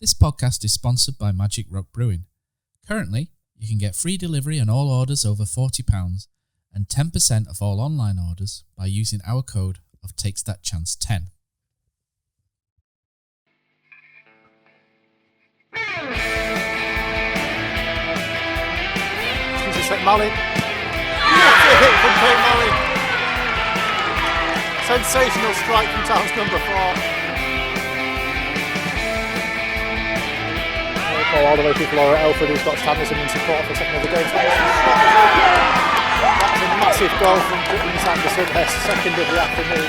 This podcast is sponsored by Magic Rock Brewing. Currently, you can get free delivery on all orders over £40 and 10% of all online orders by using our code of TakesThatChance10. Excuse me, Molly. Hit from Kate Molly. Sensational strike from Towns number 4. All the way through Laura Elford, who's got Standerson in support for second of the game. That's a massive goal from Brittany Sanderson, her second of the afternoon.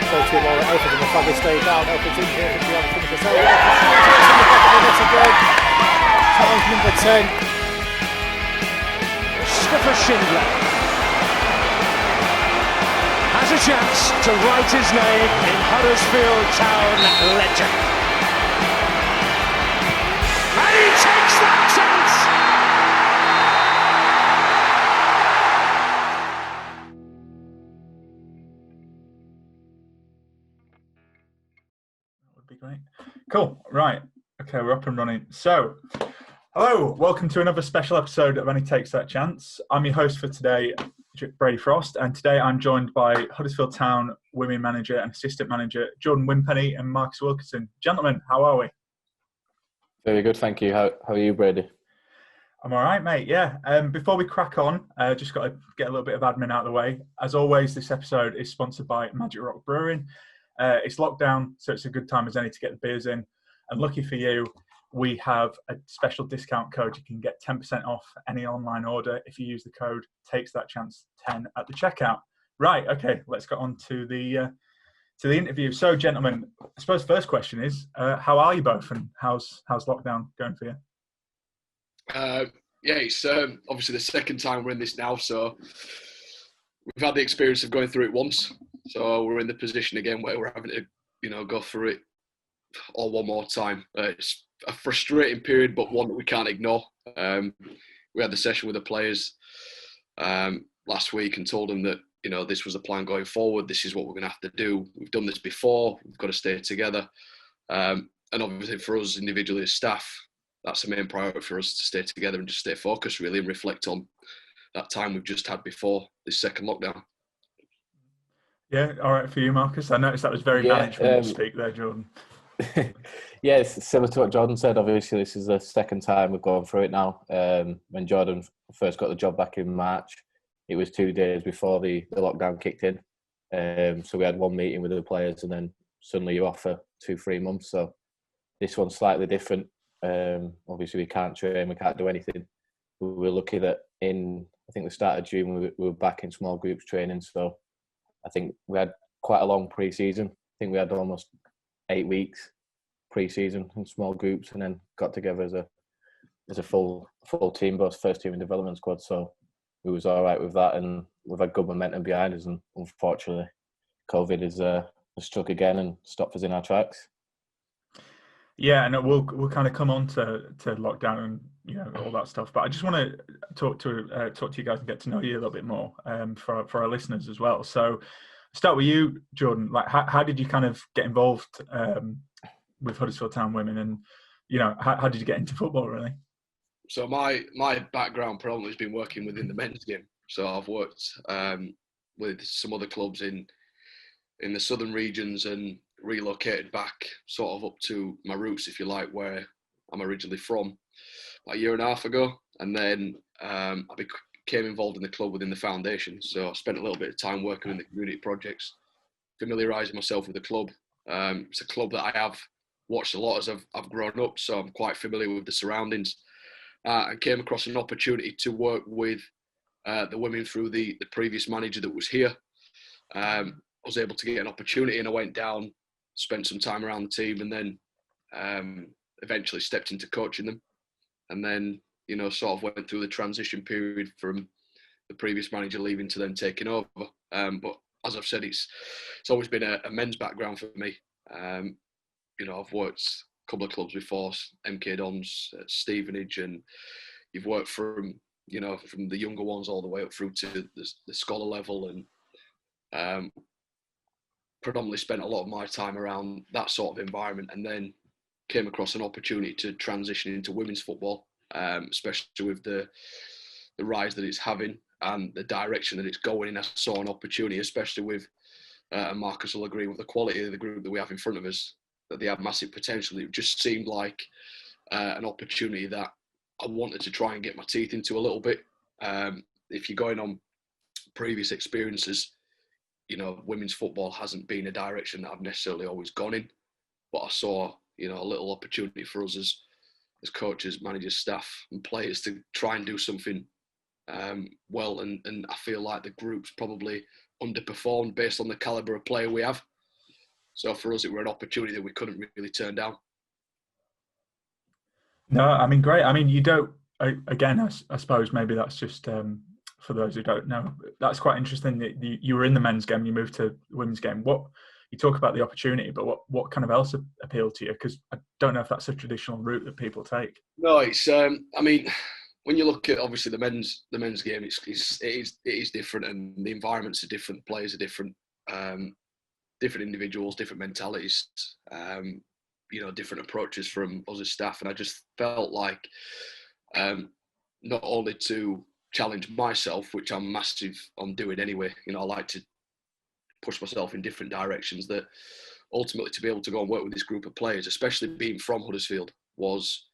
So to Laura Elford, and the flag has stayed down. Elford's in here to be able to finish the save. Towns number 10. Mustafa Schindler has a chance to write his name in Huddersfield Town legend. And he takes that chance! That would be great. Cool. Right. Okay, we're up and running. So, hello. Welcome to another special episode of Only Takes That Chance. I'm your host for today, Brady Frost, and today I'm joined by Huddersfield Town women manager and assistant manager Jordan Wimpenny and Marcus Wilkinson. Gentlemen, how are we? Very good, thank you. How are you, Brady? I'm all right, mate. Yeah. Before we crack on, just got to get a little bit of admin out of the way. As always, this episode is sponsored by Magic Rock Brewing. It's lockdown, so it's a good time as any to get the beers in. And lucky for you, we have a special discount code. You can get 10% off any online order if you use the code TakesThatChance10 at the checkout. Right, okay, let's get on to the interview. So, gentlemen, I suppose the first question is, how are you both, and how's lockdown going for you? It's obviously the second time we're in this now, so we've had the experience of going through it once. So we're in the position again where we're having to, go through it all one more time. It's a frustrating period, but one that we can't ignore. We had the session with the players last week and told them that, this was the plan going forward. This is what we're going to have to do. We've done this before. We've got to stay together. And obviously for us individually as staff, that's the main priority for us, to stay together and just stay focused really and reflect on that time we've just had before this second lockdown. Yeah, all right for you, Marcus. I noticed that was very management speak there, Jordan. Yeah, it's similar to what Jordan said. Obviously, this is the second time we've gone through it now. When Jordan first got the job back in March, it was 2 days before the lockdown kicked in. So we had one meeting with the players, and then suddenly you're off for 2-3 months. So this one's slightly different. Obviously, we can't train, we can't do anything. We were lucky that in, I think, the start of June, we were back in small groups training. So I think we had quite a long pre-season. I think we had almost 8 weeks pre-season in small groups, and then got together as a full team, both first team and development squad. So we was all right with that, and we've had good momentum behind us. And unfortunately, COVID has struck again and stopped us in our tracks. Yeah, and we'll kind of come on to lockdown and all that stuff. But I just want to talk to you guys and get to know you a little bit more for our listeners as well. So start with you, Jordan. Like, how did you kind of get involved with Huddersfield Town Women, and how did you get into football really? So my background predominantly has been working within the men's game. So I've worked with some other clubs in the southern regions and relocated back sort of up to my roots, if you like, where I'm originally from, about a year and a half ago. And then I became involved in the club within the foundation. So I spent a little bit of time working in the community projects, familiarising myself with the club. It's a club that I have watched a lot as I've grown up, so I'm quite familiar with the surroundings. And came across an opportunity to work with the women through the previous manager that was here. I was able to get an opportunity, and I went down, spent some time around the team, and then eventually stepped into coaching them. And then, sort of went through the transition period from the previous manager leaving to them taking over. But as I've said, it's always been a men's background for me. I've worked a couple of clubs before, MK Dons, Stevenage, and you've worked from the younger ones all the way up through to the scholar level, and predominantly spent a lot of my time around that sort of environment, and then came across an opportunity to transition into women's football, especially with the rise that it's having and the direction that it's going in. I saw an opportunity, especially with, and Marcus will agree, with the quality of the group that we have in front of us, that they have massive potential. It just seemed like an opportunity that I wanted to try and get my teeth into a little bit. If you're going on previous experiences, women's football hasn't been a direction that I've necessarily always gone in, but I saw, a little opportunity for us as coaches, managers, staff and players to try and do something well. And I feel like the group's probably underperformed based on the calibre of player we have. So for us, it were an opportunity that we couldn't really turn down. No, I mean, great. I mean, you don't, again, I suppose maybe that's just for those who don't know, that's quite interesting that you were in the men's game, you moved to the women's game. You talk about the opportunity, but what kind of else appealed to you? Because I don't know if that's a traditional route that people take. No, it's, I mean, when you look at obviously the men's game, it is different, and the environments are different, the players are different, different individuals, different mentalities, different approaches from us as staff. And I just felt like not only to challenge myself, which I'm massive on doing anyway, I like to push myself in different directions, that ultimately to be able to go and work with this group of players, especially being from Huddersfield, was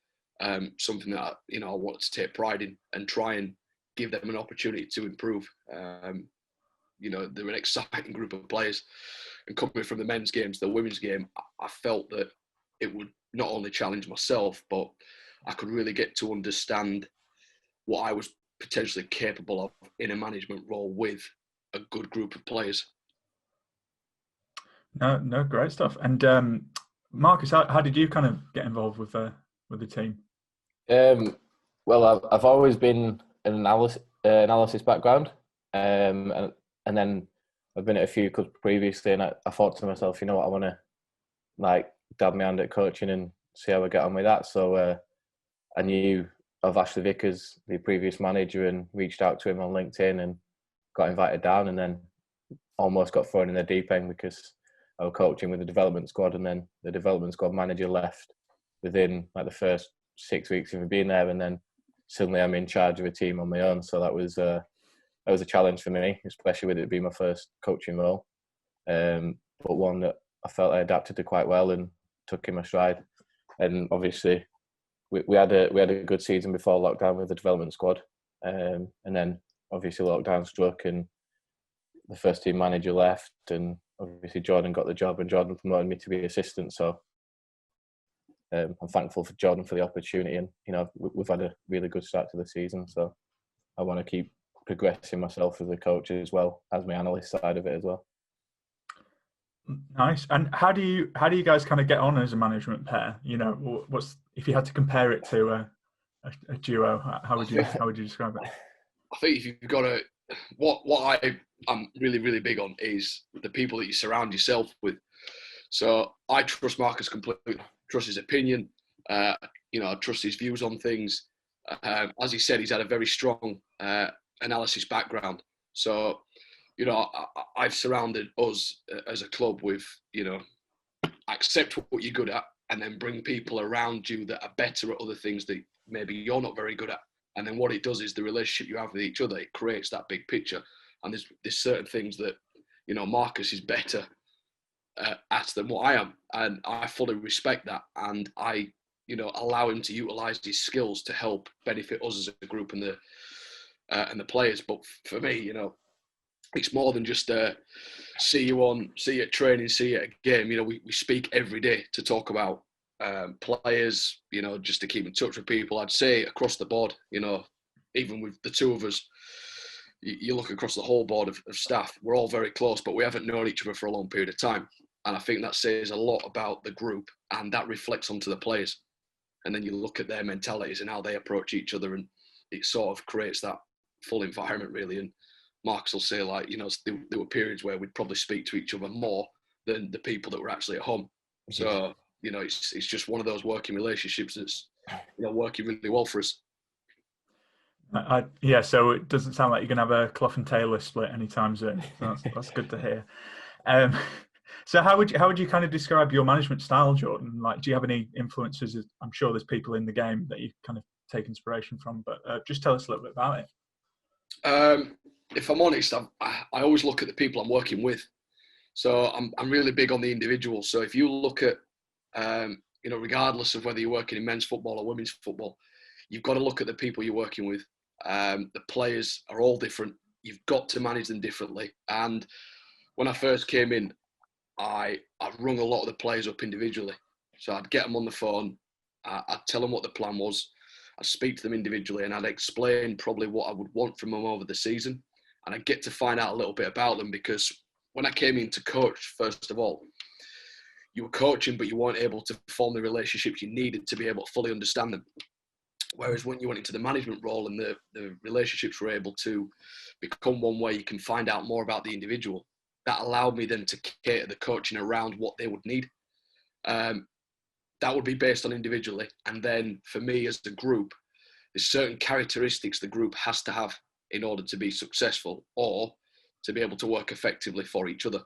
something that I wanted to take pride in and try and give them an opportunity to improve. They're an exciting group of players, and coming from the men's game to the women's game, I felt that it would not only challenge myself, but I could really get to understand what I was potentially capable of in a management role with a good group of players. No, great stuff. And Marcus, how did you kind of get involved with the team? Well, I've always been an analysis background, and then I've been at a few clubs previously, and I thought to myself, I want to dab my hand at coaching and see how I get on with that. So I knew of Ashley Vickers, the previous manager, and reached out to him on LinkedIn and got invited down, and then almost got thrown in the deep end because I was coaching with the development squad, and then the development squad manager left within the first 6 weeks of me being there, and then suddenly I'm in charge of a team on my own. So that was a challenge for me, especially with it being my first coaching role, but one that I felt I adapted to quite well and took in my stride. And obviously, we had a good season before lockdown with the development squad, and then obviously lockdown struck and the first team manager left, and obviously Jordan got the job, and Jordan promoted me to be assistant. So I'm thankful for Jordan for the opportunity, and we've had a really good start to the season. So I want to keep progressing myself as a coach as well as my analyst side of it as well. Nice. And how do you guys kind of get on as a management pair? What's, if you had to compare it to a duo, how would you describe it? I think if you've got what I'm really, really big on is the people that you surround yourself with. So I trust Marcus completely, trust his opinion, I trust his views on things. As he said, he's had a very strong analysis background. So, I've surrounded us as a club with, accept what you're good at, and then bring people around you that are better at other things that maybe you're not very good at. And then what it does is the relationship you have with each other, it creates that big picture. And there's certain things that, Marcus is better at than what I am. And I fully respect that. And I, allow him to utilise his skills to help benefit us as a group and the players. But for me, it's more than just see you at training, see you at a game. We speak every day to talk about players, just to keep in touch with people. I'd say across the board, even with the two of us, you look across the whole board of staff, we're all very close, but we haven't known each other for a long period of time. And I think that says a lot about the group, and that reflects onto the players. And then you look at their mentalities and how they approach each other, and it sort of creates that full environment, really. And Marcus will say, there were periods where we'd probably speak to each other more than the people that were actually at home. So, it's just one of those working relationships that's, working really well for us. So it doesn't sound like you're going to have a Clough and Taylor split anytime soon. So that's good to hear. So how would you kind of describe your management style, Jordan? Like, do you have any influences? I'm sure there's people in the game that you kind of take inspiration from, but just tell us a little bit about it. If I'm honest, I always look at the people I'm working with. So I'm really big on the individual. So if you look at, regardless of whether you're working in men's football or women's football, you've got to look at the people you're working with. The players are all different. You've got to manage them differently. And when I first came in, I rung a lot of the players up individually. So I'd get them on the phone, I'd tell them what the plan was, I'd speak to them individually, and I'd explain probably what I would want from them over the season. And I'd get to find out a little bit about them, because when I came in to coach, first of all, you were coaching, but you weren't able to form the relationships you needed to be able to fully understand them. Whereas when you went into the management role and the relationships were able to become one where you can find out more about the individual, that allowed me then to cater the coaching around what they would need. That would be based on individually. And then for me as a group, there's certain characteristics the group has to have in order to be successful or to be able to work effectively for each other.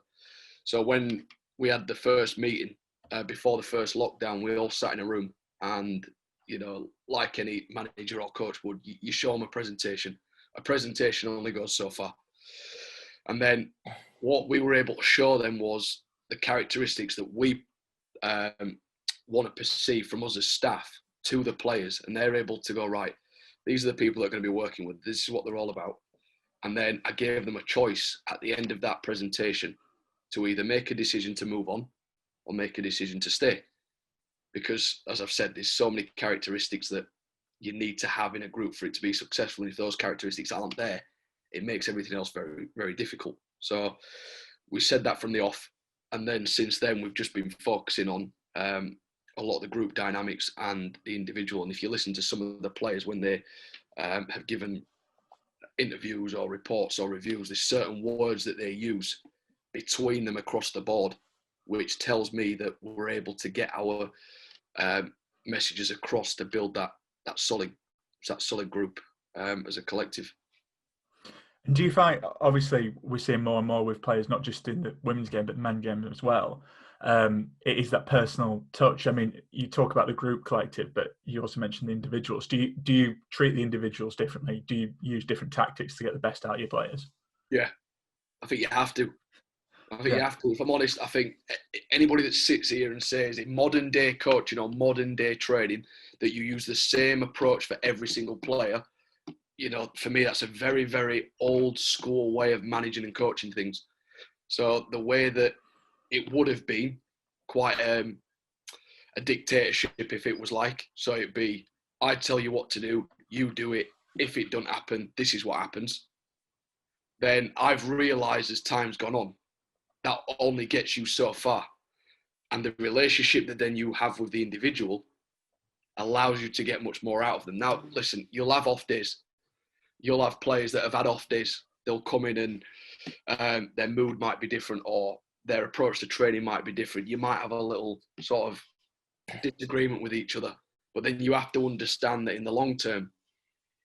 So when we had the first meeting before the first lockdown, we all sat in a room and, like any manager or coach would, you show them a presentation. A presentation only goes so far. And then what we were able to show them was the characteristics that we want to perceive from us as staff to the players. And they're able to go, right, these are the people that are going to be working with. This is what they're all about. And then I gave them a choice at the end of that presentation to either make a decision to move on or make a decision to stay. Because, as I've said, there's so many characteristics that you need to have in a group for it to be successful. And if those characteristics aren't there, it makes everything else very, very difficult. So we said that from the off. And then since then, we've just been focusing on a lot of the group dynamics and the individual. And if you listen to some of the players when they have given interviews or reports or reviews, there's certain words that they use between them across the board, which tells me that we're able to get our messages across to build that solid group as a collective. And do you find, obviously, we're seeing more and more with players, not just in the women's game, but the men's game as well. It is that personal touch. I mean, you talk about the group collective, but you also mentioned the individuals. Do you treat the individuals differently? Do you use different tactics to get the best out of your players? Yeah, I think you have to. You have to. If I'm honest, I think anybody that sits here and says in modern day coaching or modern day training that you use the same approach for every single player, for me, that's a very, very old school way of managing and coaching things. So the way that it would have been quite a dictatorship if it was like, so it'd be, I tell you what to do, you do it. If it don't happen, this is what happens. Then I've realised as time's gone on, that only gets you so far. And the relationship that then you have with the individual allows you to get much more out of them. Now, listen, you'll have off days. You'll have players that have had off days. They'll come in and their mood might be different or their approach to training might be different. You might have a little sort of disagreement with each other. But then you have to understand that in the long term,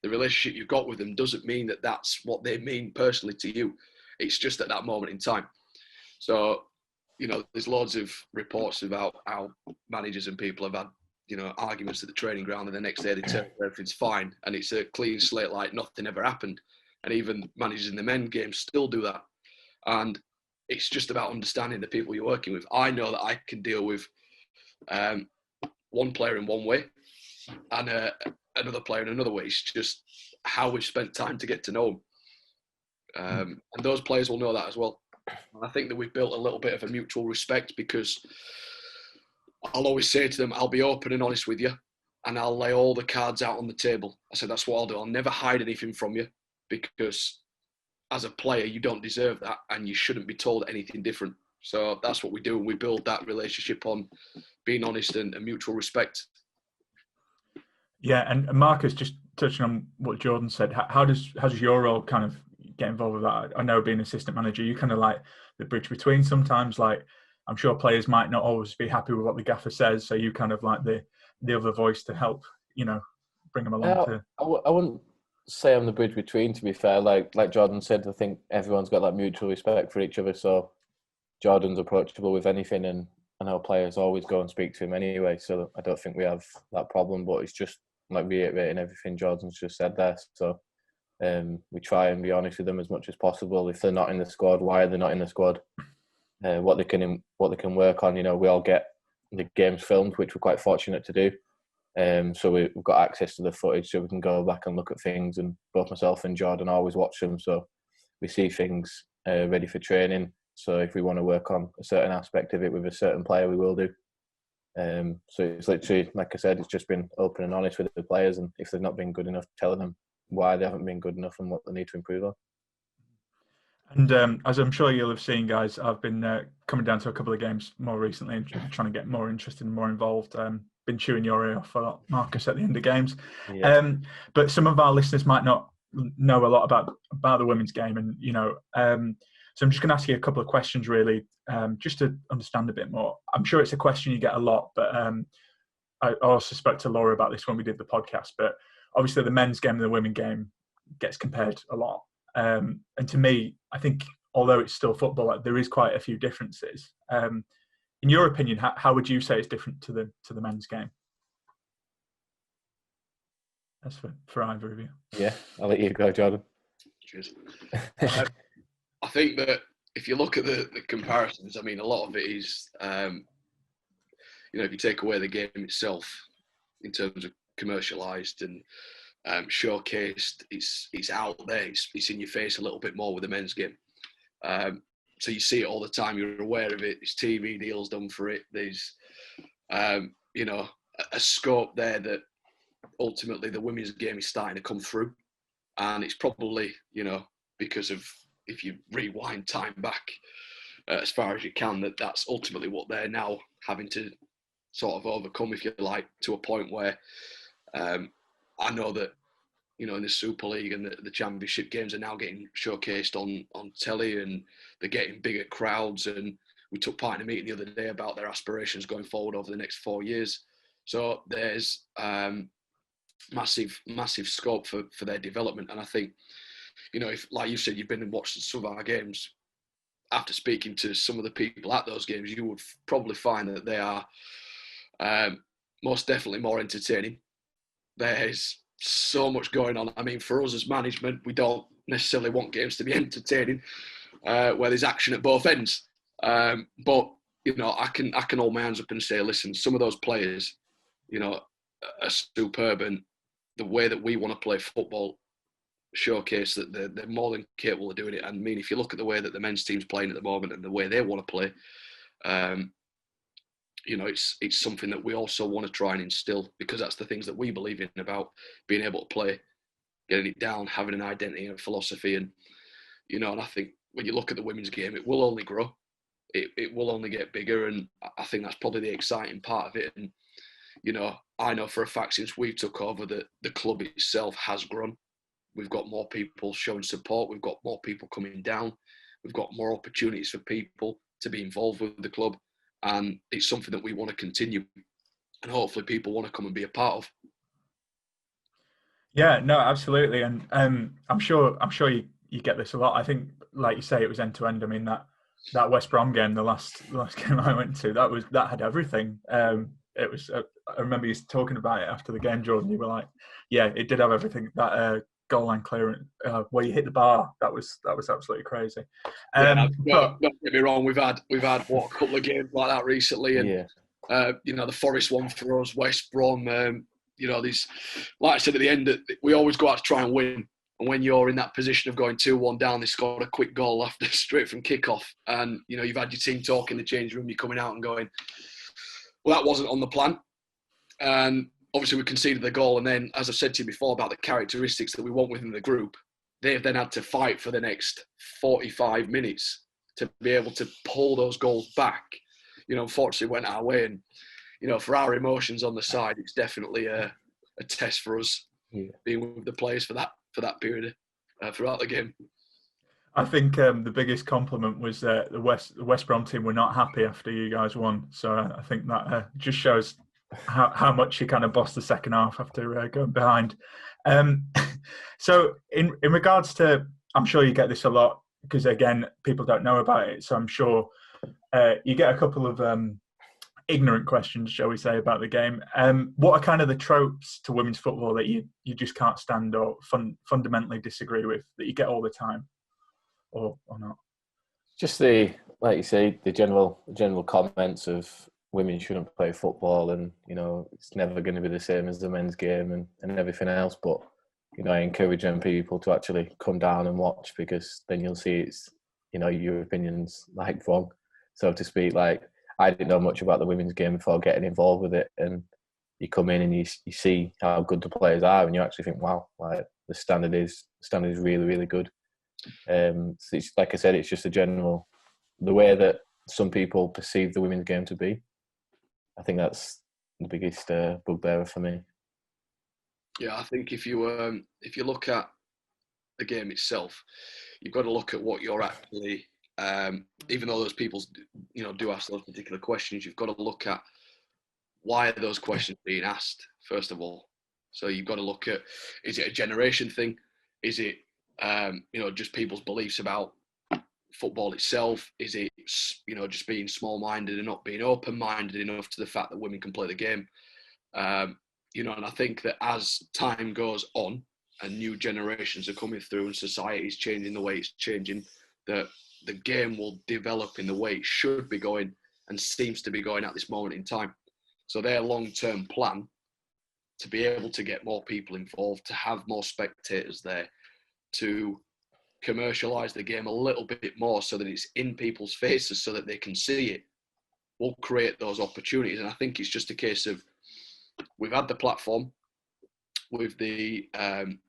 the relationship you've got with them doesn't mean that that's what they mean personally to you. It's just at that moment in time. So, there's loads of reports about how managers and people have had, arguments at the training ground, and the next day they tell everything's fine and it's a clean slate like nothing ever happened. And even managers in the men game still do that. And it's just about understanding the people you're working with. I know that I can deal with one player in one way and another player in another way. It's just how we've spent time to get to know them. And those players will know that as well. And I think that we've built a little bit of a mutual respect, because I'll always say to them, I'll be open and honest with you and I'll lay all the cards out on the table. I said, that's what I'll do. I'll never hide anything from you, because as a player, you don't deserve that and you shouldn't be told anything different. So that's what we do. And we build that relationship on being honest and mutual respect. Yeah. And Marcus, just touching on what Jordan said, how does your role kind of get involved with that? I know being assistant manager, you kind of like the bridge between sometimes. Like, I'm sure players might not always be happy with what the gaffer says, so you kind of like the other voice to help, bring them along. I wouldn't say I'm the bridge between, to be fair. Like Jordan said, I think everyone's got that mutual respect for each other. So Jordan's approachable with anything, and I know players always go and speak to him anyway, so I don't think we have that problem. But it's just like reiterating everything Jordan's just said there. So we try and be honest with them as much as possible. If they're not in the squad, why are they not in the squad? What they can work on. We all get the games filmed, which we're quite fortunate to do. So we've got access to the footage, so we can go back and look at things. And both myself and Jordan always watch them, so we see things ready for training. So if we want to work on a certain aspect of it with a certain player, we will do. So it's literally, like I said, it's just been open and honest with the players, and if they've not been good enough, telling them why they haven't been good enough and what they need to improve on. And as I'm sure you'll have seen, guys, I've been coming down to a couple of games more recently and trying to get more interested and more involved. Been chewing your ear off a lot, Marcus, at the end of games. Yeah. But some of our listeners might not know a lot about the women's game, and so I'm just going to ask you a couple of questions, really, just to understand a bit more. I'm sure it's a question you get a lot, but I also spoke to Laura about this when we did the podcast. But obviously, the men's game and the women's game gets compared a lot. And to me, I think, although it's still football, there is quite a few differences. In your opinion, how would you say it's different to the men's game? That's for either of you. Yeah, I'll let you go, Jordan. Cheers. I think that if you look at the comparisons, I mean, a lot of it is, if you take away the game itself in terms of commercialised and showcased, it's out there, it's in your face a little bit more with the men's game. So you see it all the time, you're aware of it, there's TV deals done for it, there's, a scope there that ultimately the women's game is starting to come through. And it's probably, because of, if you rewind time back as far as you can, that's ultimately what they're now having to sort of overcome, if you like, to a point where I know that, in the Super League and the Championship games are now getting showcased on telly, and they're getting bigger crowds. And we took part in a meeting the other day about their aspirations going forward over the next 4 years. So there's massive scope for their development. And I think, if, like you said, you've been and watched some of our games, after speaking to some of the people at those games, you would probably find that they are most definitely more entertaining. There's so much going on. I mean, for us as management, we don't necessarily want games to be entertaining, where there's action at both ends. But I can hold my hands up and say, listen, some of those players, are superb, and the way that we want to play football showcase that they're more than capable of doing it. And I mean, if you look at the way that the men's team's playing at the moment and the way they want to play, it's something that we also want to try and instill, because that's the things that we believe in about being able to play, getting it down, having an identity and philosophy. And, and I think when you look at the women's game, it will only grow. It will only get bigger. And I think that's probably the exciting part of it. And, I know for a fact since we took over that the club itself has grown. We've got more people showing support. We've got more people coming down. We've got more opportunities for people to be involved with the club. And it's something that we want to continue, and hopefully people want to come and be a part of. Yeah, no, absolutely. And I'm sure you get this a lot. I think, like you say, it was end to end. I mean, that West Brom game, the last game I went to, that had everything. It was. I remember you talking about it after the game, Jordan. You were like, "Yeah, it did have everything." That goal line clearance where you hit the bar, that was absolutely crazy. But don't get me wrong, we've had a couple of games like that recently, and the Forest one for us, West Brom. These, like I said at the end, we always go out to try and win. And when you're in that position of going 2-1 down, they scored a quick goal after straight from kickoff, and you've had your team talk in the change room. You're coming out and going, well, that wasn't on the plan. And obviously we conceded the goal. And then, as I've said to you before about the characteristics that we want within the group, they've then had to fight for the next 45 minutes to be able to pull those goals back. Unfortunately went our way. And, for our emotions on the side, it's definitely a test for us being with the players for that period throughout the game. I think the biggest compliment was the West Brom team were not happy after you guys won. So I think that just shows how much you kind of bossed the second half after going behind. So in regards to, I'm sure you get this a lot because, again, people don't know about it. So I'm sure you get a couple of ignorant questions, shall we say, about the game. What are kind of the tropes to women's football that you just can't stand or fundamentally disagree with that you get all the time, or not? Just like you say, the general comments of women shouldn't play football, and it's never going to be the same as the men's game, and everything else. But I encourage them people to actually come down and watch, because then you'll see it's your opinion's like wrong, so to speak. Like, I didn't know much about the women's game before getting involved with it, and you come in and you see how good the players are, and you actually think, wow, like the standard is really, really good. So it's, like I said, it's just the way that some people perceive the women's game to be. I think that's the biggest bugbearer for me. Yeah, I think if you look at the game itself, you've got to look at what you're actually. Even though those people, do ask those particular questions, you've got to look at why are those questions being asked, first of all. So you've got to look at, is it a generation thing? Is it, just people's beliefs about football itself? Is it, just being small-minded and not being open-minded enough to the fact that women can play the game? And I think that as time goes on and new generations are coming through and society is changing the way it's changing, that the game will develop in the way it should be going and seems to be going at this moment in time. So their long-term plan to be able to get more people involved, to have more spectators there, to commercialise the game a little bit more so that it's in people's faces so that they can see it, will create those opportunities. And I think it's just a case of, we've had the platform with the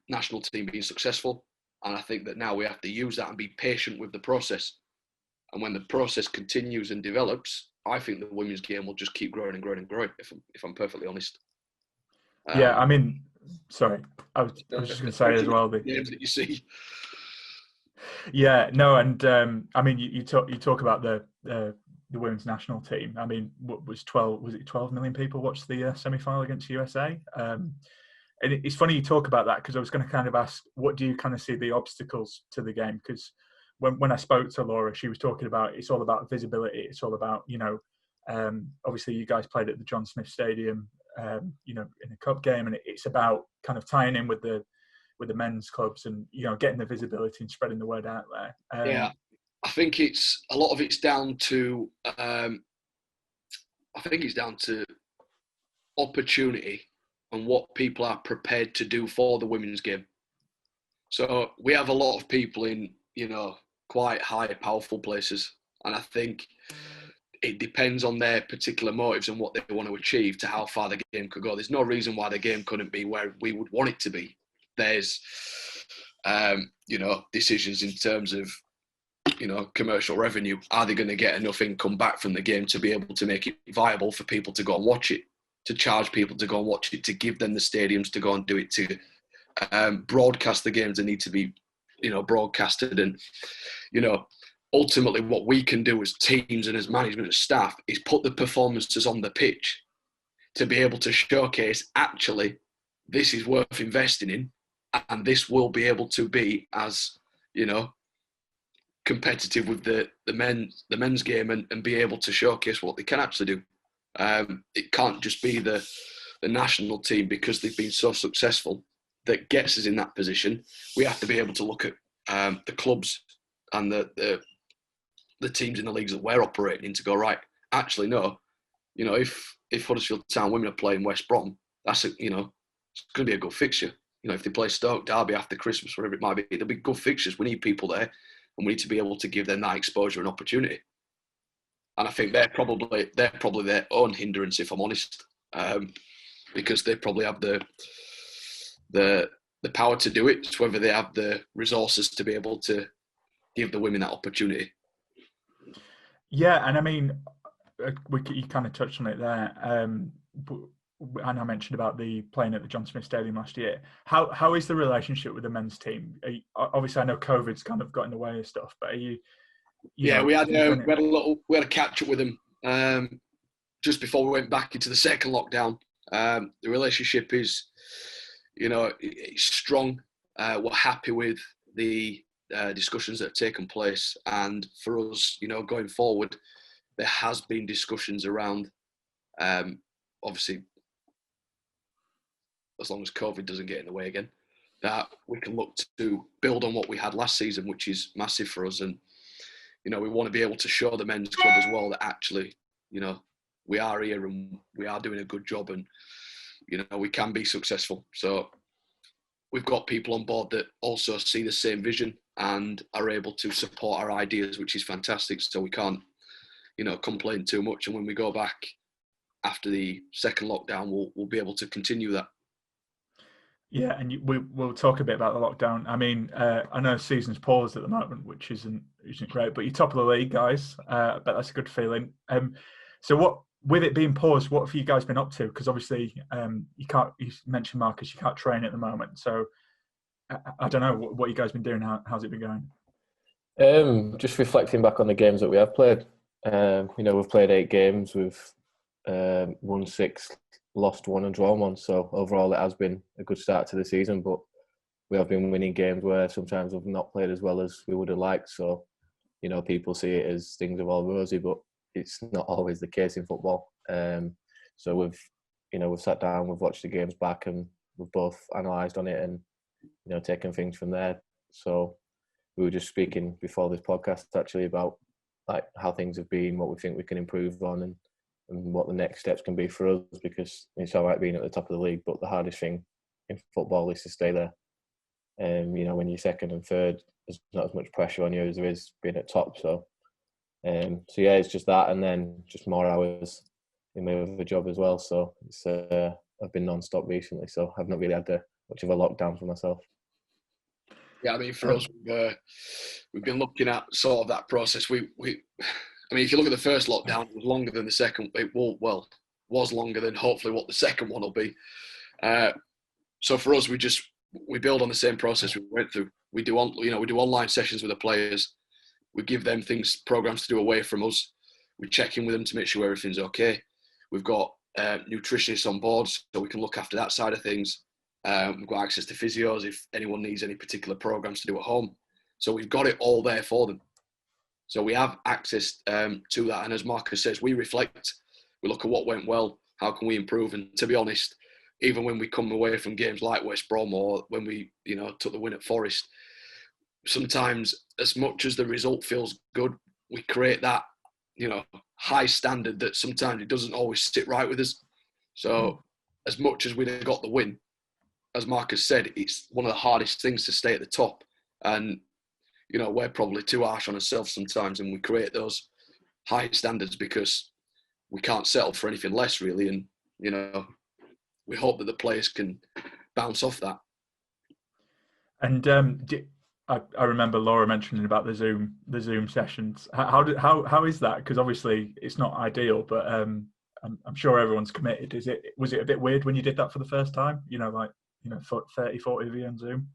national team being successful. And I think that now we have to use that and be patient with the process. And when the process continues and develops, I think the women's game will just keep growing and growing and growing, if I'm perfectly honest. Yeah, I mean, sorry, I was just going to say as well. The games that you see. Yeah, no, and I mean, you talk about the women's national team. I mean, was it 12 million people watched the semi-final against USA? And it's funny you talk about that, because I was going to kind of ask, what do you kind of see the obstacles to the game? Because when I spoke to Laura, she was talking about it's all about visibility. It's all about, obviously you guys played at the John Smith Stadium, in a cup game, and it's about kind of tying in with the men's clubs and, getting the visibility and spreading the word out there. Yeah, I think a lot of it's down to, opportunity and what people are prepared to do for the women's game. So we have a lot of people in, quite high, powerful places. And I think it depends on their particular motives and what they want to achieve to how far the game could go. There's no reason why the game couldn't be where we would want it to be. There's, decisions in terms of, commercial revenue. Are they going to get enough income back from the game to be able to make it viable for people to go and watch it, to charge people to go and watch it, to give them the stadiums to go and do it, to broadcast the games that need to be, broadcasted. And, ultimately what we can do as teams and as management and staff is put the performances on the pitch to be able to showcase, actually, this is worth investing in, and this will be able to be as, competitive with the men's game, and be able to showcase what they can actually do. It can't just be the national team, because they've been so successful, that gets us in that position. We have to be able to look at the clubs and the teams in the leagues that we're operating in to go, right, actually, no, if Huddersfield Town women are playing West Brom, that's it's going to be a good fixture. If they play Stoke, Derby after Christmas, whatever it might be, there'll be good fixtures. We need people there, and we need to be able to give them that exposure and opportunity. And I think they're probably their own hindrance, if I'm honest, because they probably have the power to do it. It's whether they have the resources to be able to give the women that opportunity. Yeah, and I mean, you kind of touched on it there. And I mentioned about the playing at the John Smith Stadium last year. How is the relationship with the men's team? Obviously, I know COVID's kind of got in the way of stuff, but are you? We had a catch up with them just before we went back into the second lockdown. The relationship is, it's strong. We're happy with the discussions that have taken place, and for us, going forward, there has been discussions around, obviously, as long as COVID doesn't get in the way again, that we can look to build on what we had last season, which is massive for us. And, you know, we want to be able to show the men's club as well that actually, you know, we are here and we are doing a good job and, you know, we can be successful. So we've got people on board that also see the same vision and are able to support our ideas, which is fantastic. So we can't, you know, complain too much. And when we go back after the second lockdown, we'll be able to continue that. Yeah, and we'll talk a bit about the lockdown. I mean, I know season's paused at the moment, which isn't great, but you're top of the league, guys. I bet that's a good feeling. So what, with it being paused, what have you guys been up to? Because obviously, you mentioned, Marcus, you can't train at the moment. So I don't know what you guys been doing. How's it been going? Just reflecting back on the games that we have played. You know, we've played 8 games. We've won 6, lost 1 and drawn 1. So overall, it has been a good start to the season. But we have been winning games where sometimes we've not played as well as we would have liked. So, you know, people see it as things are all rosy, but it's not always the case in football. So we've sat down, we've watched the games back, and we've both analysed on it and, you know, taken things from there. So we were just speaking before this podcast actually about like how things have been, what we think we can improve on, and what the next steps can be for us, because it's all right being at the top of the league, but the hardest thing in football is to stay there. You know, when you're second and third, there's not as much pressure on you as there is being at top. So yeah, it's just that, and then just more hours in my other job as well. So it's I've been non-stop recently, so I've not really had much of a lockdown for myself. Yeah, I mean, for us, we've been looking at sort of that process. I mean, if you look at the first lockdown, it was longer than the second. It was longer than hopefully what the second one will be. So for us, we build on the same process we went through. We do online sessions with the players. We give them programs to do away from us. We check in with them to make sure everything's okay. We've got nutritionists on board, so we can look after that side of things. We've got access to physios if anyone needs any particular programs to do at home. So we've got it all there for them. So we have access to that. And as Marcus says, we reflect. We look at what went well. How can we improve? And to be honest, even when we come away from games like West Brom or when we, you know, took the win at Forest, sometimes as much as the result feels good, we create that, you know, high standard that sometimes it doesn't always sit right with us. So as much as we'd have got the win, as Marcus said, it's one of the hardest things to stay at the top. And, you know, we're probably too harsh on ourselves sometimes, and we create those high standards because we can't settle for anything less, really. And, you know, we hope that the players can bounce off that. And I remember Laura mentioning about the Zoom sessions. How is that? Because obviously it's not ideal, but I'm sure everyone's committed. Was it a bit weird when you did that for the first time? You know, like, you know, 30, 40 of you on Zoom?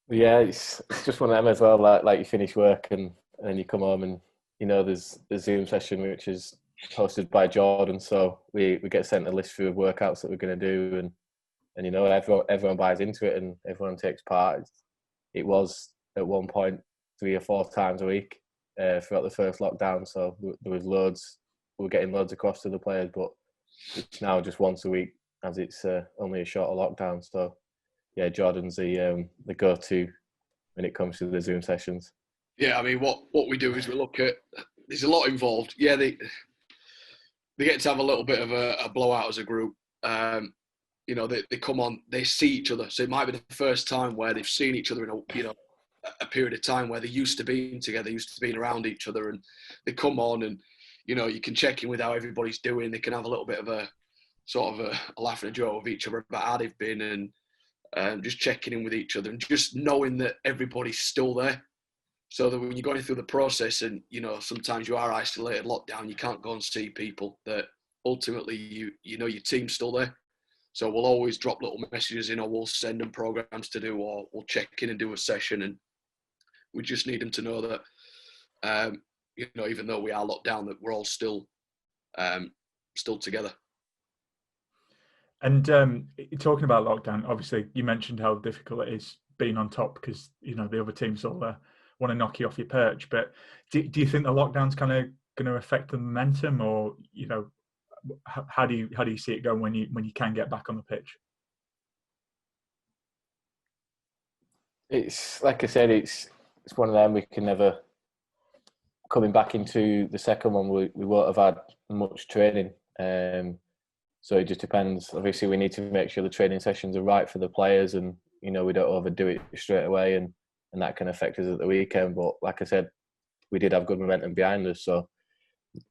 Yeah, it's just one of them as well. Like you finish work and then you come home and, you know, there's the Zoom session which is hosted by Jordan. So we get sent a list through of workouts that we're going to do, and you know, everyone buys into it and everyone takes part. It was at one point 3 or 4 times a week throughout the first lockdown. So there was loads. We were getting loads across to the players, but it's now just once a week as it's only a shorter lockdown. So yeah, Jordan's the go-to when it comes to the Zoom sessions. Yeah, I mean, what we do is we look at. There's a lot involved. Yeah, they get to have a little bit of a blowout as a group. You know, they come on, they see each other. So it might be the first time where they've seen each other in a period of time where they used to being together, used to being around each other, and they come on and, you know, you can check in with how everybody's doing. They can have a little bit of a sort of a laugh and a joke with each other about how they've been, and just checking in with each other and just knowing that everybody's still there. So that when you're going through the process and, you know, sometimes you are isolated, locked down, you can't go and see people, that ultimately you know your team's still there. So we'll always drop little messages in, or we'll send them programs to do, or we'll check in and do a session. And we just need them to know that, you know, even though we are locked down, that we're all still together. And talking about lockdown, obviously you mentioned how difficult it is being on top because, you know, the other team's all there. want to knock you off your perch. But do you think the lockdown's kind of going to affect the momentum, or how do you see it going when you can get back on the pitch? It's like I said, it's one of them we can never. Coming back into the second one, we won't have had much training, so it just depends. Obviously, we need to make sure the training sessions are right for the players, and we don't overdo it straight away, and that can affect us at the weekend. But like I said, we did have good momentum behind us. So,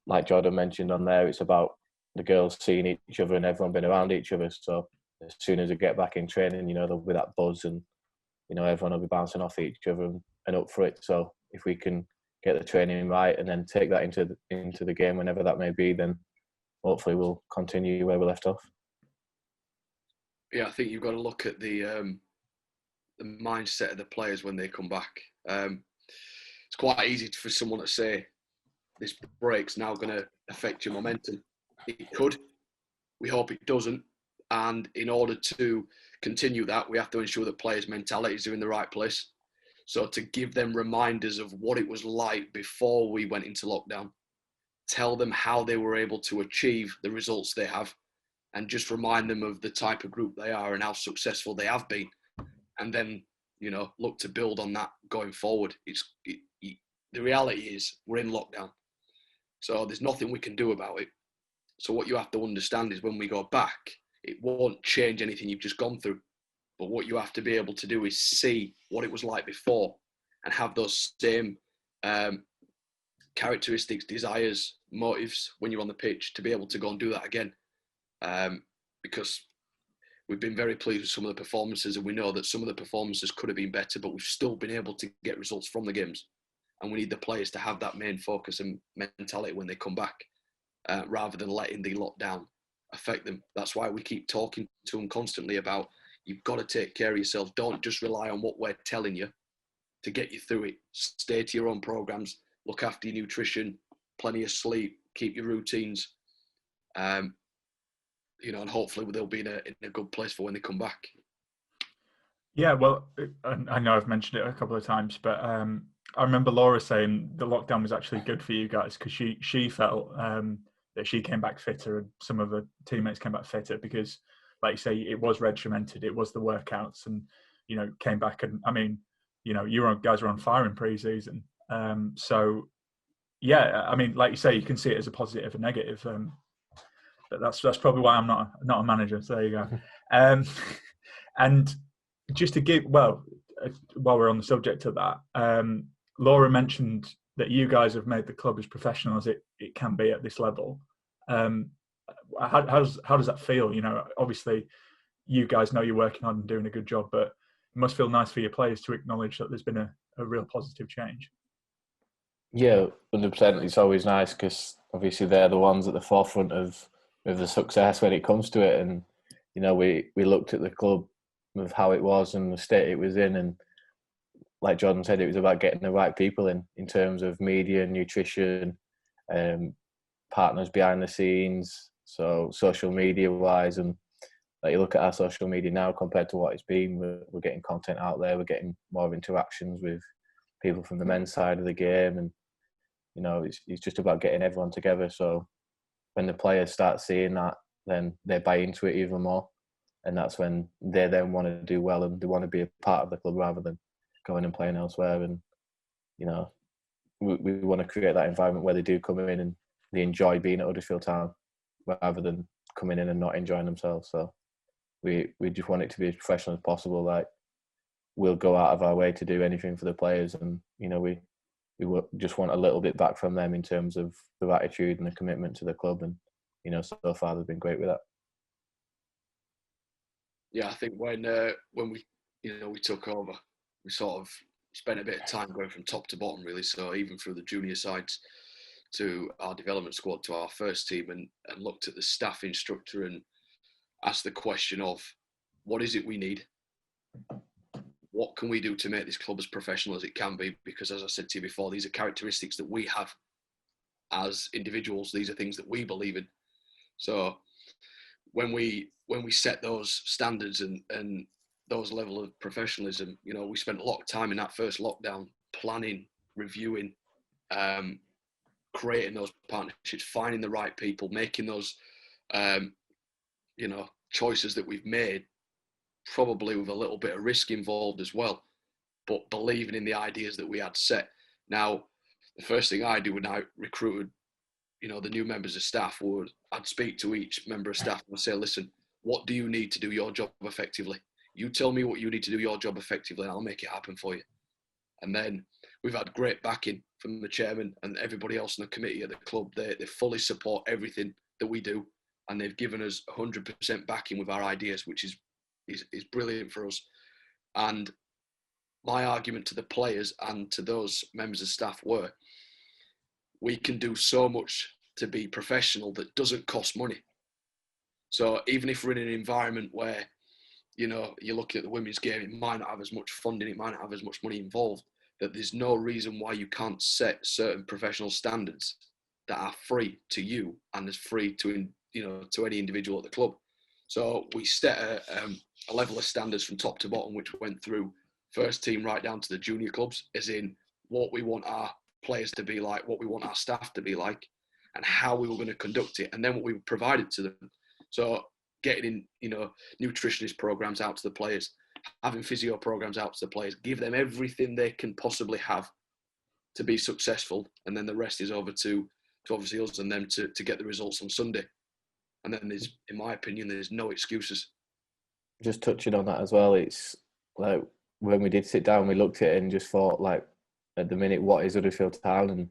like Jordan mentioned on there, it's about the girls seeing each other and everyone being around each other. So as soon as we get back in training, there'll be that buzz, and everyone will be bouncing off each other and up for it. So if we can get the training right and then take that into the game whenever that may be, then hopefully we'll continue where we left off. Yeah, I think you've got to look at the mindset of the players when they come back. It's quite easy for someone to say this break's now going to affect your momentum. It could. We hope it doesn't. And in order to continue that, we have to ensure that players' mentalities are in the right place. So to give them reminders of what it was like before we went into lockdown, tell them how they were able to achieve the results they have, and just remind them of the type of group they are and how successful they have been. And then, look to build on that going forward. The reality is we're in lockdown. So there's nothing we can do about it. So what you have to understand is when we go back, it won't change anything you've just gone through. But what you have to be able to do is see what it was like before and have those same characteristics, desires, motives when you're on the pitch to be able to go and do that again. Because we've been very pleased with some of the performances, and we know that some of the performances could have been better, but we've still been able to get results from the games. And we need the players to have that main focus and mentality when they come back, rather than letting the lockdown affect them. That's why we keep talking to them constantly about, you've got to take care of yourself. Don't just rely on what we're telling you to get you through it. Stay to your own programs, look after your nutrition, plenty of sleep, keep your routines, and hopefully they'll be in a good place for when they come back. Yeah, well, I know I've mentioned it a couple of times, but I remember Laura saying the lockdown was actually good for you guys because she felt that she came back fitter and some of the teammates came back fitter because, like you say, it was regimented, it was the workouts, and came back, and I mean, you guys were on fire in pre-season, so yeah, I mean, like you say, you can see it as a positive and negative. But that's probably why I'm not a manager. So there you go. And just to give, while we're on the subject of that, Laura mentioned that you guys have made the club as professional as it can be at this level. How does that feel? Obviously, you guys know you're working hard and doing a good job, but it must feel nice for your players to acknowledge that there's been a real positive change. Yeah, 100%. It's always nice because obviously they're the ones at the forefront of the success when it comes to it. And, we looked at the club of how it was and the state it was in. And like Jordan said, it was about getting the right people in terms of media, nutrition, partners behind the scenes, so social media wise. And like you look at our social media now compared to what it's been, we're getting content out there, we're getting more interactions with people from the men's side of the game, and it's just about getting everyone together. So when the players start seeing that, then they buy into it even more, and that's when they then want to do well and they want to be a part of the club rather than going and playing elsewhere. And we want to create that environment where they do come in and they enjoy being at Huddersfield Town rather than coming in and not enjoying themselves. So we just want it to be as professional as possible. Like, we'll go out of our way to do anything for the players, and we just want a little bit back from them in terms of the attitude and the commitment to the club. And so far they've been great with that. Yeah, I think when we we took over, we sort of spent a bit of time going from top to bottom, really. So even through the junior sides to our development squad to our first team, and looked at the staffing structure and asked the question of, what is it we need? What can we do to make this club as professional as it can be? Because as I said to you before, these are characteristics that we have as individuals. These are things that we believe in. So when we set those standards and those level of professionalism, we spent a lot of time in that first lockdown planning, reviewing, creating those partnerships, finding the right people, making those, choices that we've made, probably with a little bit of risk involved as well, but believing in the ideas that we had set. Now, the first thing I do when I recruited, the new members of staff, I'd speak to each member of staff and I'd say, listen, what do you need to do your job effectively? You tell me what you need to do your job effectively and I'll make it happen for you. And then we've had great backing from the chairman and everybody else in the committee at the club. They fully support everything that we do, and they've given us 100% backing with our ideas, which is brilliant for us. And my argument to the players and to those members of staff were, we can do so much to be professional that doesn't cost money. So even if we're in an environment where, you look at the women's game, it might not have as much funding, it might not have as much money involved, that there's no reason why you can't set certain professional standards that are free to you and is free to any individual at the club. So we set a level of standards from top to bottom, which went through first team right down to the junior clubs, as in what we want our players to be like, what we want our staff to be like, and how we were going to conduct it, and then what we provided to them. So getting nutritionist programs out to the players, having physio programs out to the players, give them everything they can possibly have to be successful, and then the rest is over to obviously us and them to get the results on Sunday. And then there's, in my opinion, there's no excuses. Just touching on that as well, it's like when we did sit down, we looked at it and just thought, like, at the minute, what is Huddersfield Town? And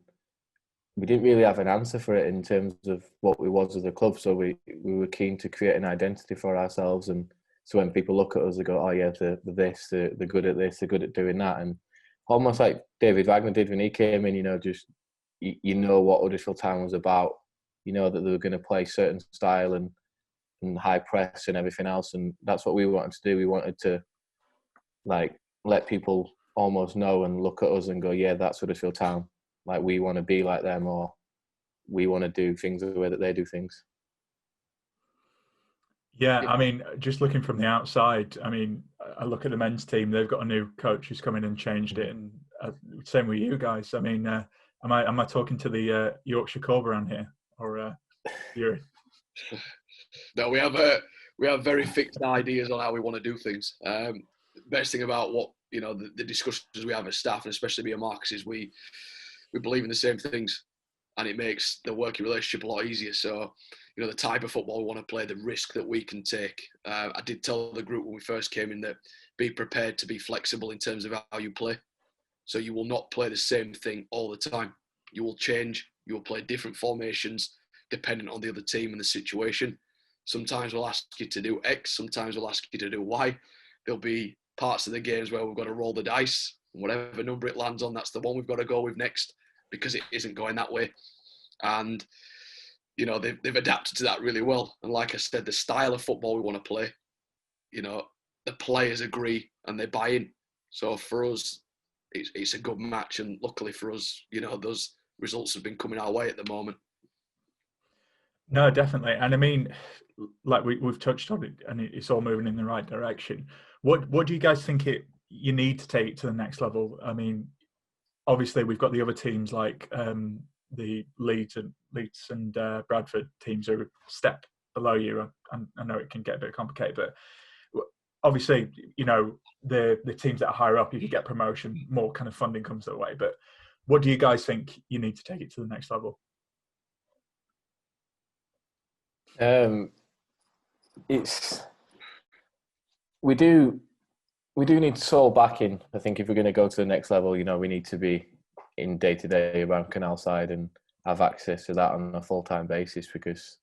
we didn't really have an answer for it in terms of what we was as a club. So we were keen to create an identity for ourselves. And so when people look at us, they go, oh yeah, they're this, they're good at this, they're good at doing that. And almost like David Wagner did when he came in, just, what Huddersfield Town was about. That they were going to play certain style and high press and everything else. And that's what we wanted to do. We wanted to, like, let people almost know and look at us and go, yeah, that's Huddersfield Town. Like, we want to be like them, or we want to do things the way that they do things. Yeah, I mean, just looking from the outside, I mean, I look at the men's team, they've got a new coach who's come in and changed it. And same with you guys. I mean, am I talking to the Yorkshire Cobra around here? Or Yuri? No, we have very fixed ideas on how we want to do things. Best thing about what the discussions we have as staff, and especially me and Marcus, is we believe in the same things, and it makes the working relationship a lot easier. So, the type of football we want to play, the risk that we can take. I did tell the group when we first came in that be prepared to be flexible in terms of how you play. So you will not play the same thing all the time. You will change. You will play different formations depending on the other team and the situation. Sometimes we'll ask you to do X. Sometimes we'll ask you to do Y. There'll be parts of the games where we've got to roll the dice. Whatever number it lands on, that's the one we've got to go with next, because it isn't going that way. And, they've adapted to that really well. And like I said, the style of football we want to play, the players agree and they buy in. So for us, it's a good match. And luckily for us, those results have been coming our way at the moment. No, definitely. And I mean, like we've touched on it, and it's all moving in the right direction. What do you guys think you need to take it to the next level? I mean, obviously we've got the other teams like the Leeds and Bradford teams are a step below you. I know it can get a bit complicated, but obviously, the teams that are higher up, if you get promotion, more kind of funding comes their way. But what do you guys think you need to take it to the next level? We do need sole backing. I think if we're going to go to the next level, we need to be in day-to-day around Canal Side and have access to that on a full-time basis, because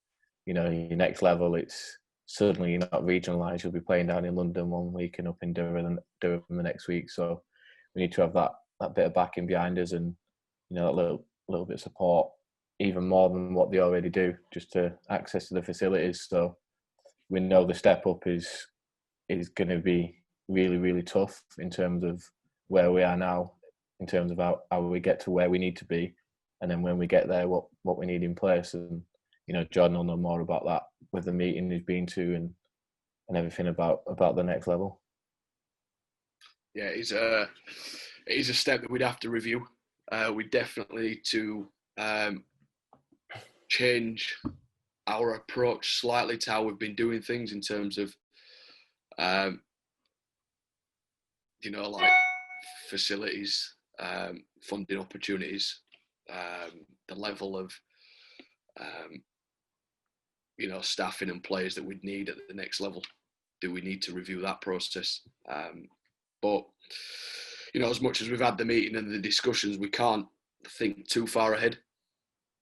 your next level, it's certainly you're not regionalised. You'll be playing down in London one week and up in Durham the next week. So we need to have that bit of backing behind us, and that little bit of support, even more than what they already do, just to access to the facilities. So we know the step up is going to be really, really tough in terms of where we are now, in terms of how we get to where we need to be, and then when we get there, what we need in place. And Jordan will know more about that with the meeting he's been to and everything about the next level. Yeah, it is a step that we'd have to review. We definitely need to change our approach slightly to how we've been doing things in terms of, like facilities, funding opportunities, the level of, staffing and players that we'd need at the next level. Do we need to review that process? But, as much as we've had the meeting and the discussions, we can't think too far ahead,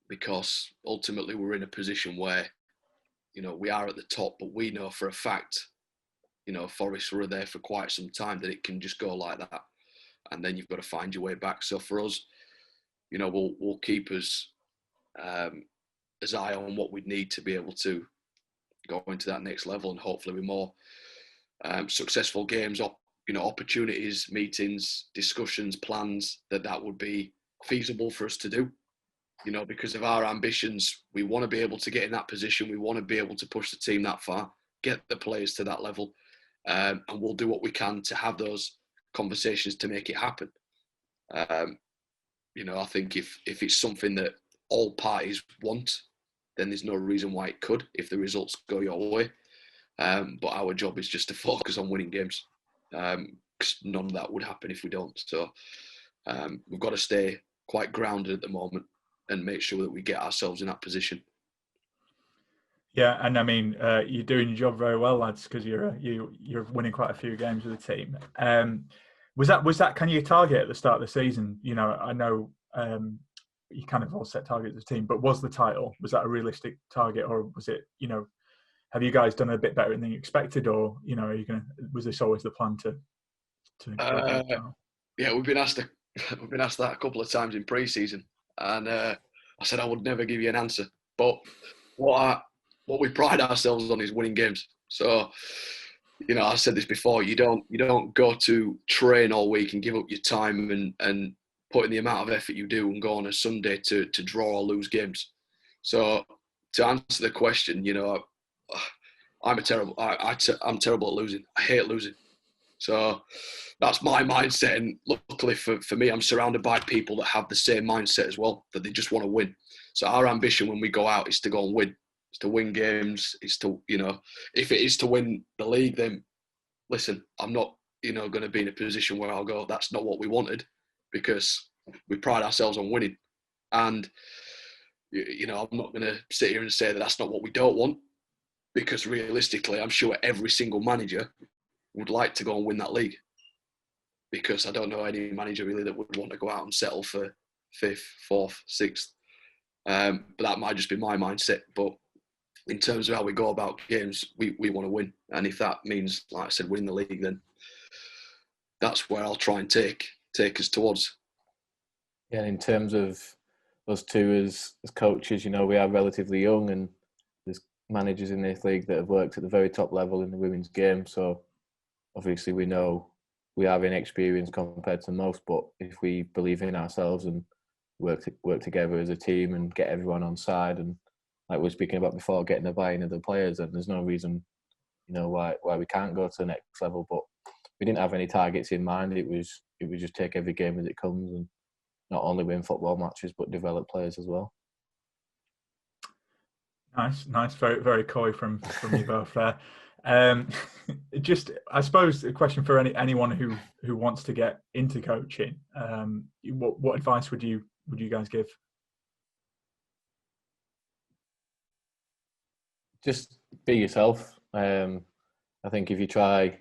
because ultimately we're in a position where, we are at the top, but we know for a fact, Forest were there for quite some time, that it can just go like that. And then you've got to find your way back. So for us, we'll keep us as eye on what we need to be able to go into that next level, and hopefully with more successful games, opportunities, meetings, discussions, plans, that would be feasible for us to do. Because of our ambitions, we want to be able to get in that position. We want to be able to push the team that far, get the players to that level, and we'll do what we can to have those conversations to make it happen. I think if it's something that all parties want, then there's no reason why it could, if the results go your way. But our job is just to focus on winning games, because none of that would happen if we don't. So we've got to stay quite grounded at the moment and make sure that we get ourselves in that position. Yeah, and I mean, you're doing your job very well, lads, because you're winning quite a few games with the team. Was that kind of your target at the start of the season? I know you kind of all set targets as a team, but was the title, was that a realistic target, or was it, have you guys done a bit better than you expected, or was this always the plan to Yeah, we've been asked that a couple of times in pre-season, and I said I would never give you an answer. But what we pride ourselves on is winning games. So, I said this before. You don't go to train all week and give up your time and put in the amount of effort you do and go on a Sunday to draw or lose games. So, to answer the question, I'm terrible at losing. I hate losing. So that's my mindset, and luckily for me, I'm surrounded by people that have the same mindset as well, that they just want to win. So our ambition when we go out is to go and win. It's to win games. It's to, if it is to win the league, then listen, I'm not, going to be in a position where I'll go, that's not what we wanted, because we pride ourselves on winning. And, I'm not going to sit here and say that that's not what we don't want, because realistically, I'm sure every single manager would like to go and win that league, because I don't know any manager really that would want to go out and settle for 5th, 4th, 6th. But that might just be my mindset. But in terms of how we go about games, we want to win. And if that means, like I said, winning the league, then that's where I'll try and take us towards. Yeah, in terms of us two as coaches, we are relatively young, and there's managers in this league that have worked at the very top level in the women's game. So obviously we know we are inexperienced compared to most, but if we believe in ourselves and work together as a team and get everyone on side, and like we were speaking about before, getting the buy-in of the players, and there's no reason, why we can't go to the next level. But we didn't have any targets in mind. It was just take every game as it comes, and not only win football matches but develop players as well. Nice, very, very coy from you both there. Just, I suppose, a question for anyone who wants to get into coaching. What advice would you guys give? Just be yourself. I think if you try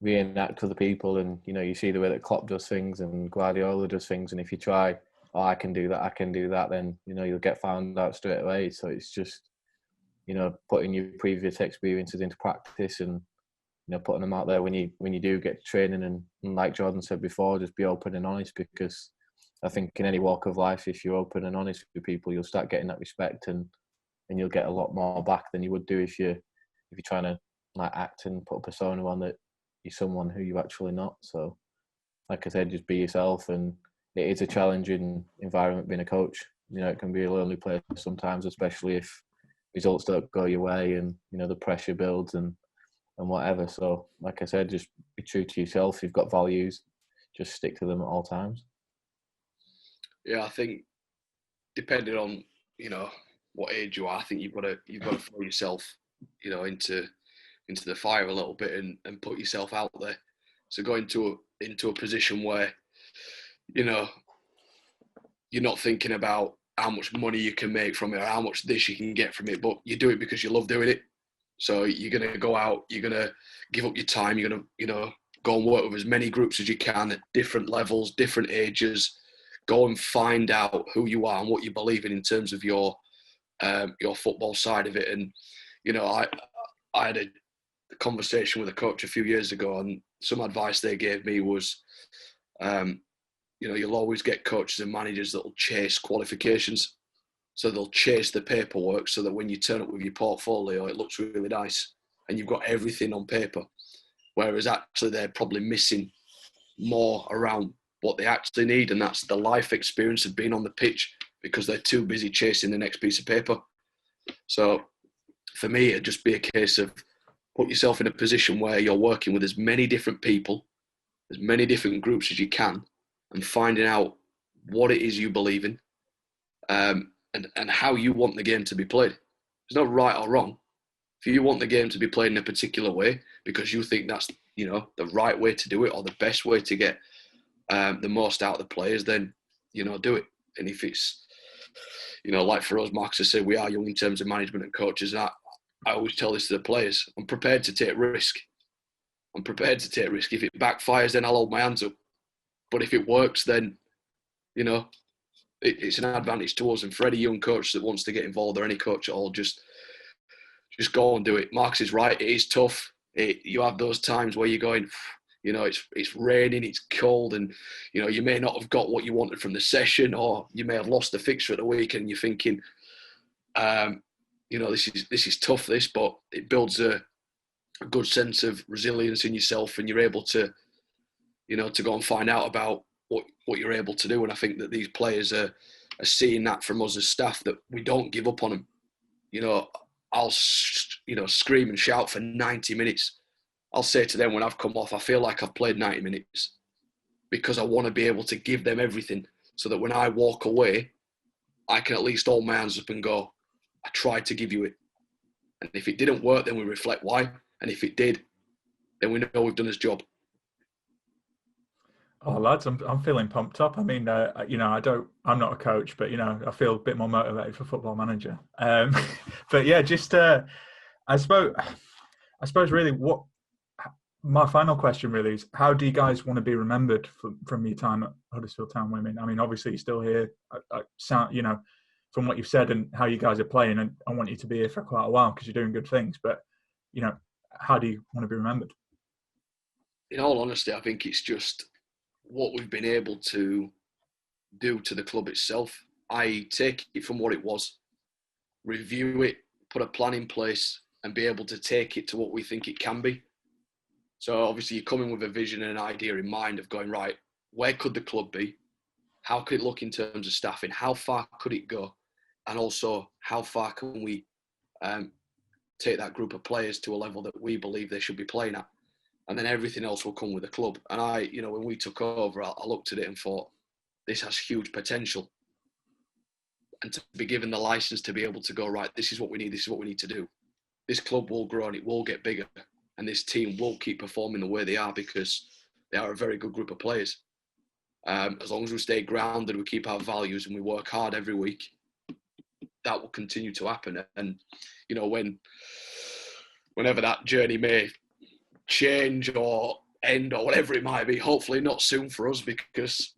reenact other people, and you see the way that Klopp does things and Guardiola does things, and if you try, I can do that, then you'll get found out straight away. So it's just putting your previous experiences into practice, and putting them out there when you do get to training, and like Jordan said before, just be open and honest, because I think in any walk of life, if you're open and honest with people, you'll start getting that respect, and you'll get a lot more back than you would do if you're trying to act and put a persona on that you're someone who you're actually not. So like I said, just be yourself, and it is a challenging environment being a coach. It can be a lonely place sometimes, especially if results don't go your way, and the pressure builds and whatever. So like I said, just be true to yourself. You've got values, just stick to them at all times. Yeah, I think depending on what age you are, I think you've got to throw yourself into the fire a little bit and put yourself out there. So go into a position where you're not thinking about how much money you can make from it or how much this you can get from it, but you do it because you love doing it. So you're going to go out, you're going to give up your time, you're going to go and work with as many groups as you can at different levels, different ages. Go and find out who you are and what you believe in terms of your football side of it. And I had a conversation with a coach a few years ago, and some advice they gave me was, you'll always get coaches and managers that will chase qualifications. So they'll chase the paperwork so that when you turn up with your portfolio, it looks really nice and you've got everything on paper. Whereas actually they're probably missing more around what they actually need, and that's the life experience of being on the pitch, because they're too busy chasing the next piece of paper. So for me, it'd just be a case of put yourself in a position where you're working with as many different people, as many different groups as you can, and finding out what it is you believe in, and how you want the game to be played. There's no right or wrong. If you want the game to be played in a particular way because you think that's the right way to do it or the best way to get the most out of the players, then do it. And if it's like for us, Marcus has said, we are young in terms of management and coaches, and I always tell this to the players: I'm prepared to take risk. If it backfires, then I'll hold my hands up. But if it works, then it's an advantage to us. And for any young coach that wants to get involved, or any coach at all, just go and do it. Marcus is right. It is tough. You have those times where you're going, it's raining, it's cold, and you may not have got what you wanted from the session, or you may have lost the fixture at the weekend. And you're thinking, this is tough. But it builds a good sense of resilience in yourself, and you're able to, to go and find out about what you're able to do. And I think that these players are seeing that from us as staff, that we don't give up on them. I'll scream and shout for 90 minutes. I'll say to them when I've come off, I feel like I've played 90 minutes, because I want to be able to give them everything, so that when I walk away, I can at least hold my hands up and go, I tried to give you it. And if it didn't work, then we reflect why. And if it did, then we know we've done his job. Oh, lads, I'm feeling pumped up. I mean, I'm not a coach, but I feel a bit more motivated for Football Manager. But yeah, just I suppose really what my final question really is: how do you guys want to be remembered from your time at Huddersfield Town Women? I mean, obviously you're still here. From what you've said and how you guys are playing, and I want you to be here for quite a while because you're doing good things. But how do you want to be remembered? In all honesty, I think it's just what we've been able to do to the club itself. I take it from what it was, review it, put a plan in place, and be able to take it to what we think it can be. So obviously you're coming with a vision and an idea in mind of going, right, where could the club be? How could it look in terms of staffing? How far could it go? And also, how far can we take that group of players to a level that we believe they should be playing at? And then everything else will come with the club. And when we took over, I looked at it and thought, this has huge potential. And to be given the license to be able to go, right, this is what we need to do. This club will grow and it will get bigger. And this team will keep performing the way they are, because they are a very good group of players. As long as we stay grounded, we keep our values and we work hard every week, that will continue to happen. And, whenever that journey may change or end or whatever it might be, hopefully not soon for us, because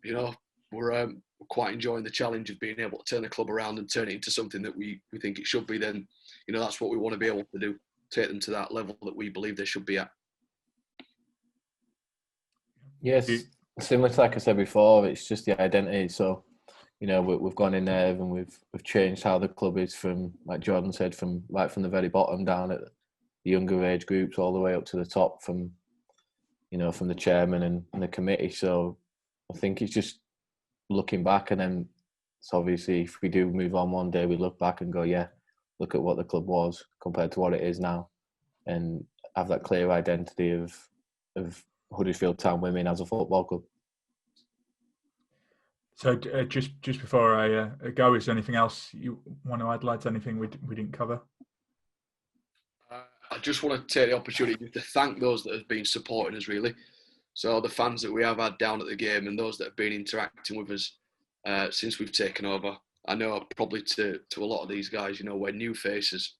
we're quite enjoying the challenge of being able to turn the club around and turn it into something that we think it should be. Then that's what we want to be able to do, take them to that level that we believe they should be at. Yes, similar to like I said before, it's just the identity. So we've gone in there and we've changed how the club is, from, like Jordan said, from the very bottom down at the younger age groups all the way up to the top, from the chairman and the committee. So I think it's just looking back, and then it's obviously, if we do move on one day, we look back and go, yeah, look at what the club was compared to what it is now, and have that clear identity of Huddersfield Town Women as a football club. So just before I go, is there anything else you want to add, lads? Anything we didn't cover? I just want to take the opportunity to thank those that have been supporting us, really. So the fans that we have had down at the game and those that have been interacting with us since we've taken over. I know probably to a lot of these guys, you know, we're new faces,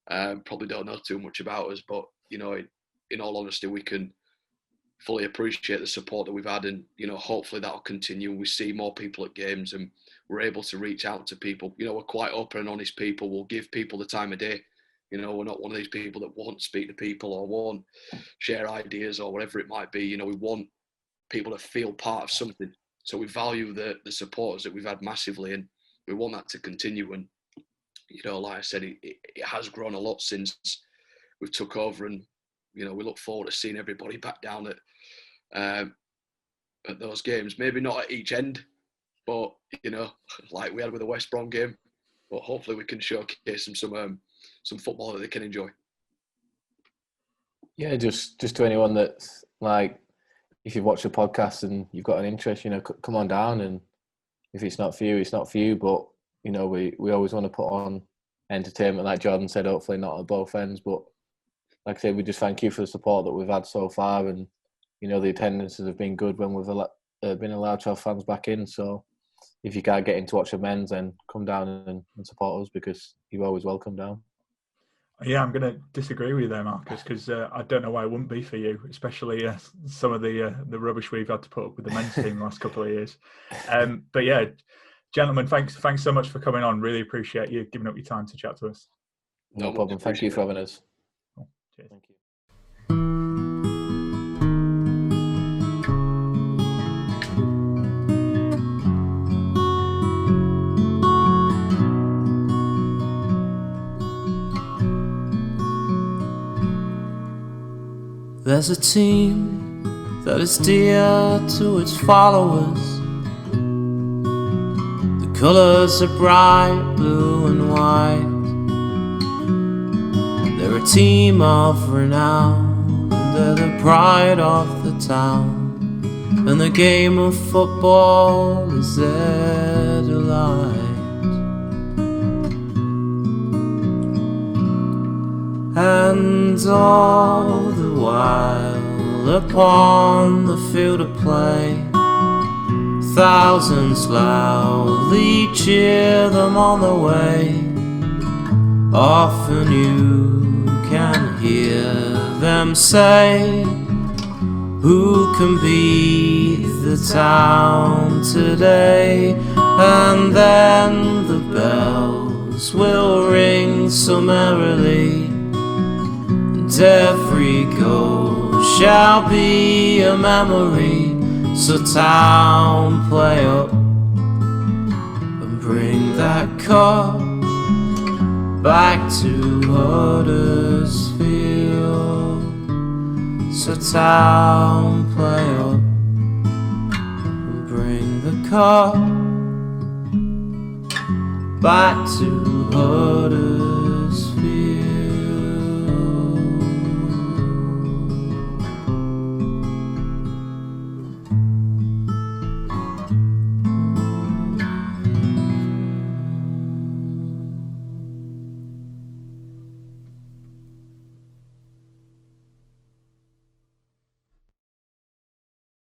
probably don't know too much about us, but, you know, in all honesty, we can fully appreciate the support that we've had, and, you know, hopefully that'll continue. We see more people at games and we're able to reach out to people. You know, we're quite open and honest people. We'll give people the time of day. You know, we're not one of these people that won't speak to people or won't share ideas or whatever it might be. You know, we want people to feel part of something. So we value the supporters that we've had massively, and we want that to continue. And, you know, like I said, it has grown a lot since we've took over, and, you know, we look forward to seeing everybody back down at those games. Maybe not at each end, but, you know, like we had with the West Brom game. But hopefully we can showcase them some football that they can enjoy. Yeah, just to anyone that's like, if you've watched the podcast and you've got an interest, you know, come on down. And if it's not for you, it's not for you. But, you know, we always want to put on entertainment, like Jordan said, hopefully not at both ends. But like I said, we just thank you for the support that we've had so far. And, you know, the attendances have been good when we've been allowed to have fans back in. So if you can't get in to watch the men's, then come down and support us, because you're always welcome down. Yeah, I'm going to disagree with you there, Marcus, because I don't know why it wouldn't be for you, especially some of the rubbish we've had to put up with the men's team the last couple of years. But yeah, gentlemen, thanks so much for coming on. Really appreciate you giving up your time to chat to us. No problem. Thank you for having us. Cool. Cheers. Thank you. There's a team that is dear to its followers. The colours are bright blue and white. They're a team of renown, and they're the pride of the town. And the game of football is their delight. And all the while upon the field of play, thousands loudly cheer them on the way. Often you can hear them say, who can beat the town today? And then the bells will ring so merrily, and every goal shall be a memory. So town, play up and bring that cup back to Huddersfield. So town, play up and bring the cup back to Huddersfield.